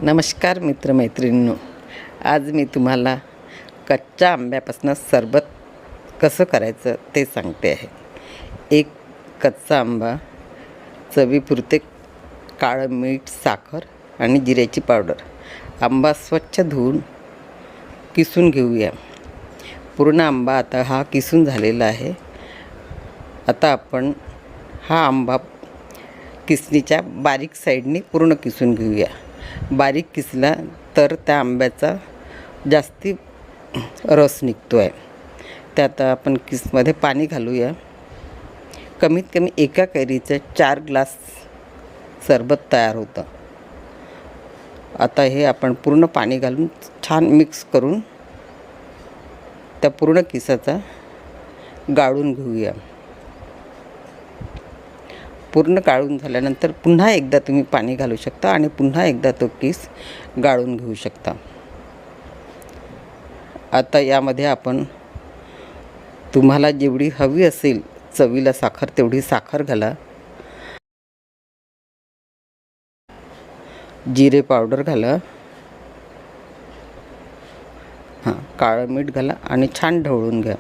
नमस्कार मित्रमैत्रिणींनो, आज मी तुम्हाला कच्च्या आंब्यापासून सरबत कसं करायचं ते सांगते आहे. एक कच्चा आंबा, चवीपुरते काळं मीठ, साखर आणि जिऱ्याची पावडर. आंबा स्वच्छ धुवून किसून घेऊया. पूर्ण आंबा आता हा किसून झालेला आहे. आता आपण हा आंबा किसणीच्या बारीक साईडने पूर्ण किसून घेऊया. बारीक किसला तर त्या आंब्याचा जास्ती रस निघतो आहे. त्यात आपण किसमध्ये पाणी घालूया. कमीत कमी एका कैरीचं 4 ग्लास सरबत तयार होतं. आता हे आपण पूर्ण पाणी घालून छान मिक्स करून त्या पूर्ण किसाचा गाळून घेऊया. पूर्ण गाळून झाल्यानंतर पुन्हा एकदा तुम्ही पाणी घालू शकता आणि पुन्हा एकदा तो किस गाळून घेऊ शकता. आता यामध्ये आपण तुम्हाला जेवढी हवी असेल चवीला साखर तेवढी साखर घाला. जिरे पावडर घाला. काळं मीठ घाला आणि छान ढवळून घ्या.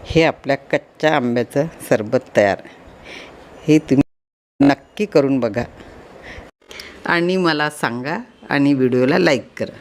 हे आपल्या कच्च्या आंब्याचं सरबत तयार. हे तुम्ही नक्की करून बघा आणि मला सांगा आणि व्हिडिओला लाईक करा.